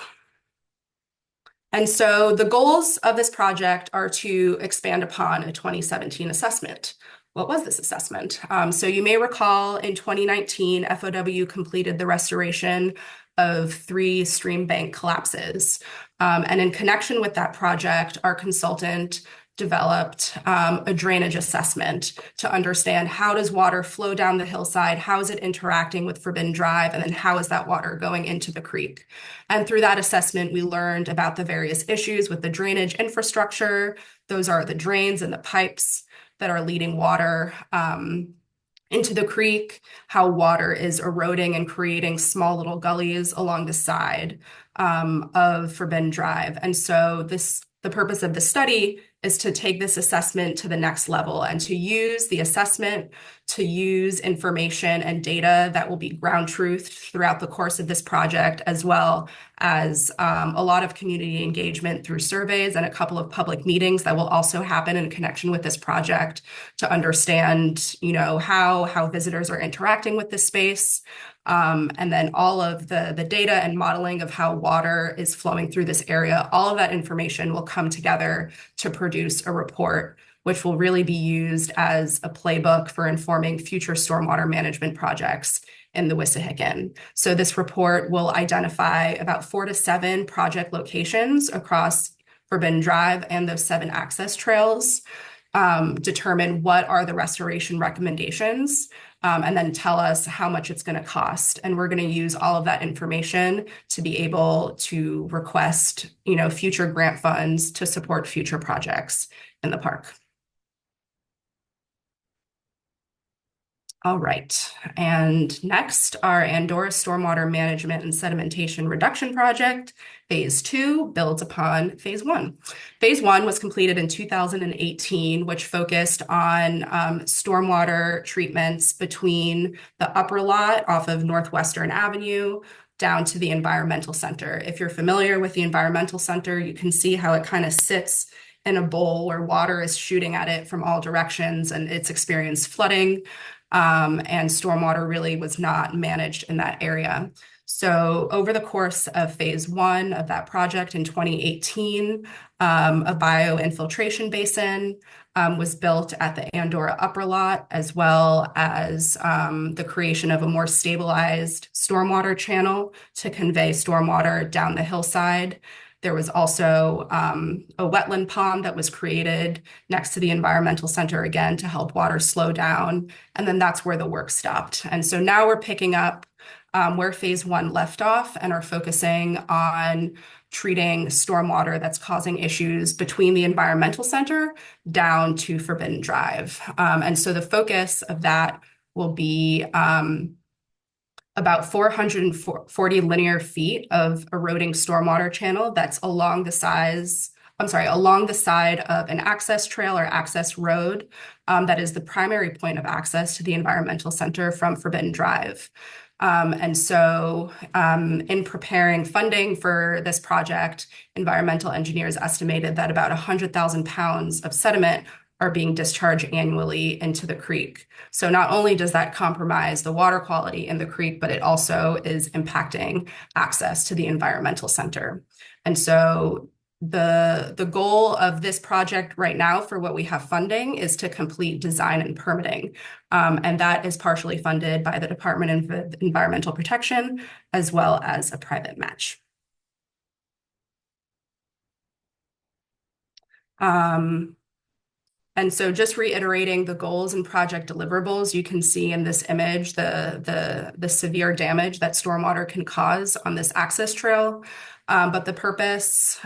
And so the goals of this project are to expand upon a 2017 assessment. What was this assessment? So you may recall in 2019, FOW completed the restoration of 3 stream bank collapses. And in connection with that project, our consultant developed a drainage assessment to understand how does water flow down the hillside, how is it interacting with Forbidden Drive, and then how is that water going into the creek. And through that assessment, we learned about the various issues with the drainage infrastructure. Those are the drains and the pipes that are leading water into the creek, how water is eroding and creating small little gullies along the side of Forbidden Drive. And so the purpose of the study is to take this assessment to the next level and to use the assessment to use information and data that will be ground truth throughout the course of this project, as well as a lot of community engagement through surveys and a couple of public meetings that will also happen in connection with this project to understand, how visitors are interacting with this space. And then all of the data and modeling of how water is flowing through this area, all of that information will come together to produce a report, which will really be used as a playbook for informing future stormwater management projects in the Wissahickon. So this report will identify about 4 to 7 project locations across Forbidden Drive and those 7 access trails, determine what are the restoration recommendations, and then tell us how much it's going to cost. And we're going to use all of that information to be able to request, future grant funds to support future projects in the park. All right, and next, our Andorra Stormwater Management and Sedimentation Reduction Project, Phase 2, builds upon Phase 1. Phase 1 was completed in 2018, which focused on stormwater treatments between the upper lot off of Northwestern Avenue down to the environmental center. If you're familiar with the environmental center, you can see how it kind of sits in a bowl where water is shooting at it from all directions, and it's experienced flooding. And stormwater really was not managed in that area. So over the course of Phase 1 of that project in 2018, a bioinfiltration basin was built at the Andorra Upper Lot, as well as the creation of a more stabilized stormwater channel to convey stormwater down the hillside. There was also a wetland pond that was created next to the environmental center again to help water slow down. And then that's where the work stopped. And so now we're picking up where Phase 1 left off and are focusing on treating stormwater that's causing issues between the environmental center down to Forbidden Drive. And so the focus of that will be about 440 linear feet of eroding stormwater channel that's along the side of an access trail or access road that is the primary point of access to the environmental center from Forbidden Drive. And so in preparing funding for this project, environmental engineers estimated that about 100,000 pounds of sediment are being discharged annually into the creek. So not only does that compromise the water quality in the creek, but it also is impacting access to the environmental center. And so the goal of this project right now for what we have funding is to complete design and permitting. And that is partially funded by the Department of Environmental Protection, as well as a private match. And so just reiterating the goals and project deliverables, you can see in this image the severe damage that stormwater can cause on this access trail. But the purpose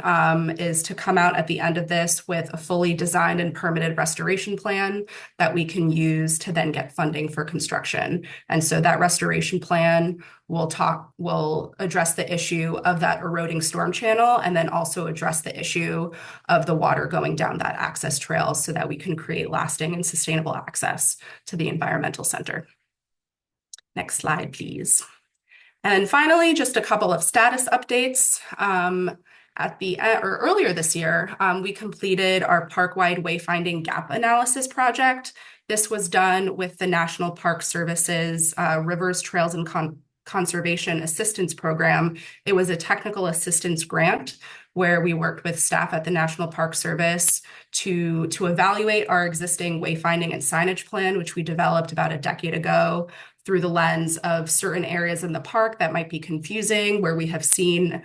is to come out at the end of this with a fully designed and permitted restoration plan that we can use to then get funding for construction. And so that restoration plan will address the issue of that eroding storm channel, and then also address the issue of the water going down that access trail so that we can create lasting and sustainable access to the environmental center. Next slide, please. And finally, just a couple of status updates. Earlier this year, we completed our park-wide wayfinding gap analysis project. This was done with the National Park Service's Rivers, Trails, and Conservation Assistance Program. It was a technical assistance grant where we worked with staff at the National Park Service to evaluate our existing wayfinding and signage plan, which we developed about a decade ago, through the lens of certain areas in the park that might be confusing, where we have seen,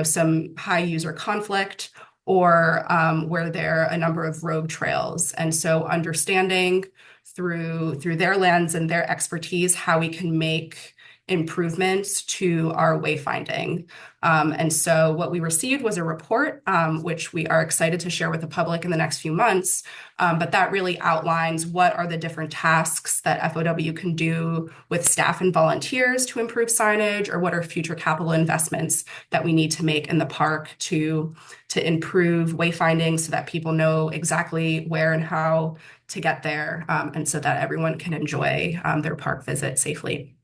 some high user conflict, or where there are a number of rogue trails. And so understanding through their lens and their expertise how we can make improvements to our wayfinding. And so what we received was a report, which we are excited to share with the public in the next few months. But that really outlines what are the different tasks that FOW can do with staff and volunteers to improve signage, or what are future capital investments that we need to make in the park to improve wayfinding so that people know exactly where and how to get there, and so that everyone can enjoy their park visit safely.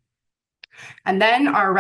And then our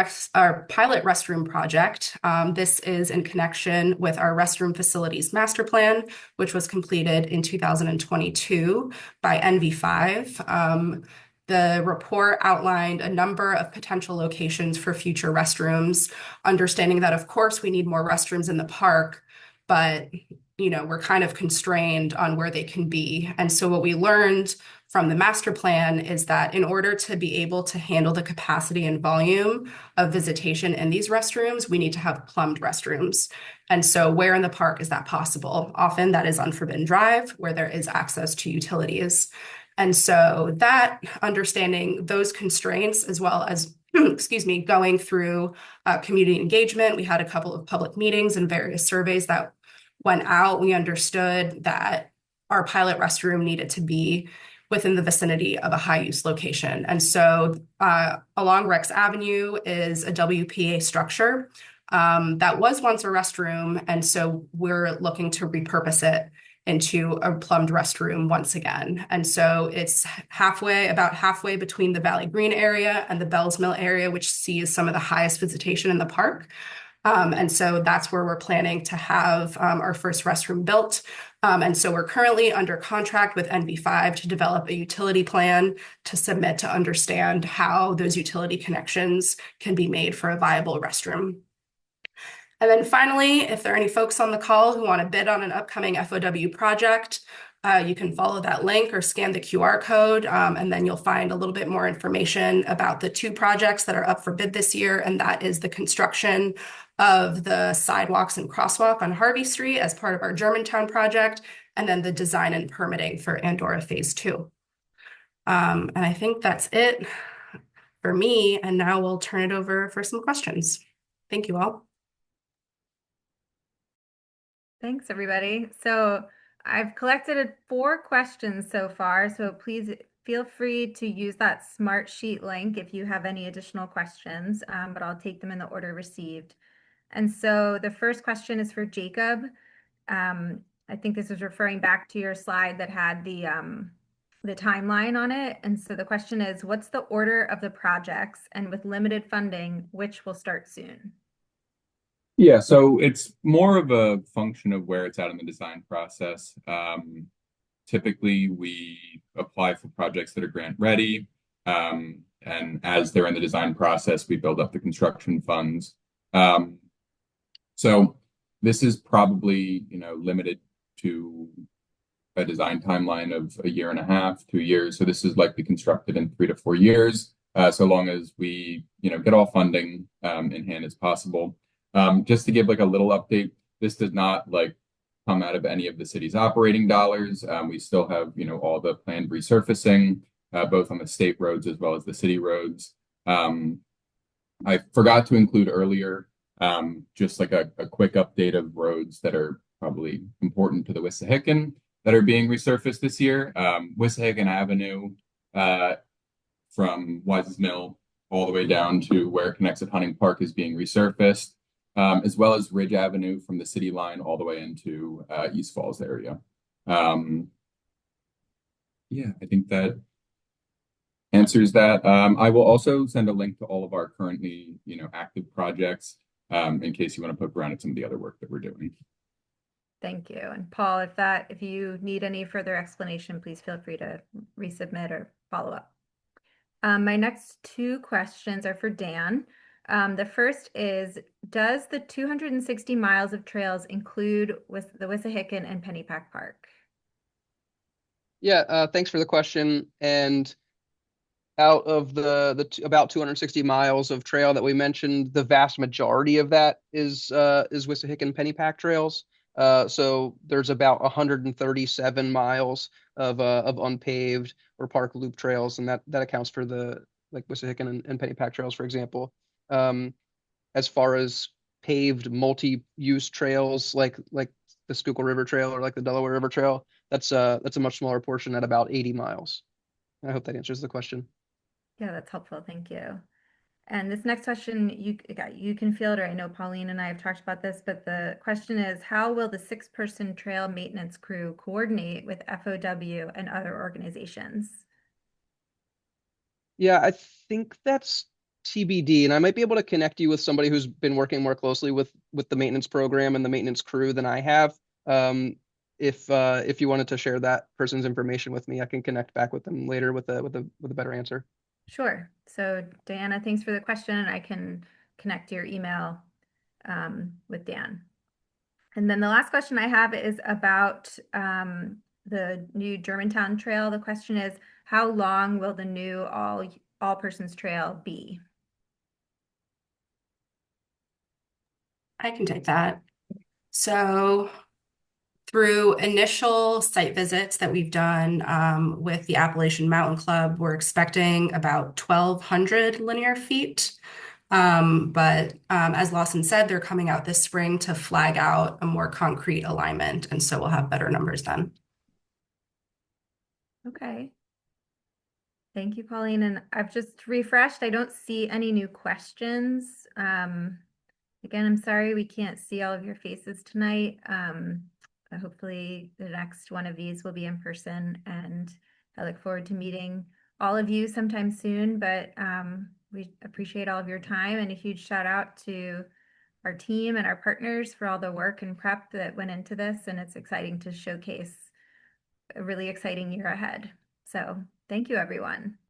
pilot restroom project, this is in connection with our restroom facilities master plan, which was completed in 2022 by NV5. The report outlined a number of potential locations for future restrooms, understanding that, of course, we need more restrooms in the park, but we're kind of constrained on where they can be. And so what we learned from the master plan is that in order to be able to handle the capacity and volume of visitation in these restrooms, we need to have plumbed restrooms. And so where in the park is that possible? Often that is on Forbidden Drive, where there is access to utilities. And so that understanding those constraints, as well as going through community engagement, we had a couple of public meetings and various surveys that went out. We understood that our pilot restroom needed to be within the vicinity of a high-use location. And so along Rex Avenue is a WPA structure that was once a restroom, and so we're looking to repurpose it into a plumbed restroom once again. And so it's about halfway between the Valley Green area and the Bells Mill area, which sees some of the highest visitation in the park. And so that's where we're planning to have our first restroom built. And so we're currently under contract with NV5 to develop a utility plan to submit to understand how those utility connections can be made for a viable restroom. And then finally, if there are any folks on the call who want to bid on an upcoming FOW project, you can follow that link or scan the QR code, and then you'll find a little bit more information about the two projects that are up for bid this year, and that is the construction of the sidewalks and crosswalk on Harvey Street as part of our Germantown project, and then the design and permitting for Andorra Phase 2. And I think that's it for me, and now we'll turn it over for some questions. Thank you all. Thanks, everybody. So I've collected 4 questions so far, so please feel free to use that Smart Sheet link if you have any additional questions, but I'll take them in the order received. And so the first question is for Jacob. I think this is referring back to your slide that had the timeline on it. And so the question is, what's the order of the projects, and with limited funding, which will start soon? Yeah, so it's more of a function of where it's at in the design process. Typically, we apply for projects that are grant ready, and as they're in the design process, we build up the construction funds. So this is probably, limited to a design timeline of a year and a half, 2 years. So this is likely constructed in 3 to 4 years, so long as we, get all funding in hand as possible. Just to give like a little update, this does not come out of any of the city's operating dollars. We still have, all the planned resurfacing, both on the state roads as well as the city roads. I forgot to include earlier, just like a quick update of roads that are probably important to the Wissahickon that are being resurfaced this year. Wissahickon Avenue, from Wise's Mill all the way down to where it connects at Hunting Park is being resurfaced. As well as Ridge Avenue from the city line all the way into East Falls area. Yeah, I think that answers that. I will also send a link to all of our currently, active projects in case you want to poke around at some of the other work that we're doing. Thank you. And Paul, if you need any further explanation, please feel free to resubmit or follow up. My next 2 questions are for Dan. The first is, does the 260 miles of trails include with the Wissahickon and Pennypack Park? Yeah, thanks for the question. And out of the about 260 miles of trail that we mentioned, the vast majority of that is Wissahickon Pennypack trails. So there's about 137 miles of unpaved or park loop trails, and that accounts for the like Wissahickon and Pennypack trails, for example. Um, as far as paved multi-use trails like the Schuylkill River Trail or like the Delaware River Trail, that's a much smaller portion at about 80 miles. I hope that answers the question. Yeah, that's helpful. Thank you. And this next question, you can field, or I know Pauline and I have talked about this, but the question is, how will the 6-person trail maintenance crew coordinate with FOW and other organizations? Yeah, I think that's TBD, and I might be able to connect you with somebody who's been working more closely with the maintenance program and the maintenance crew than I have. If you wanted to share that person's information with me, I can connect back with them later with a better answer. Sure. So Diana, thanks for the question. I can connect your email with Dan. And then the last question I have is about the new Germantown Trail. The question is, how long will the new all persons trail be? I can take that. So through initial site visits that we've done with the Appalachian Mountain Club, we're expecting about 1,200 linear feet. But as Lawson said, they're coming out this spring to flag out a more concrete alignment, and so we'll have better numbers then. Okay. Thank you, Pauline. And I've just refreshed. I don't see any new questions. Again, I'm sorry we can't see all of your faces tonight. Hopefully the next one of these will be in person, and I look forward to meeting all of you sometime soon. But we appreciate all of your time, and a huge shout out to our team and our partners for all the work and prep that went into this. And it's exciting to showcase a really exciting year ahead. So thank you, everyone.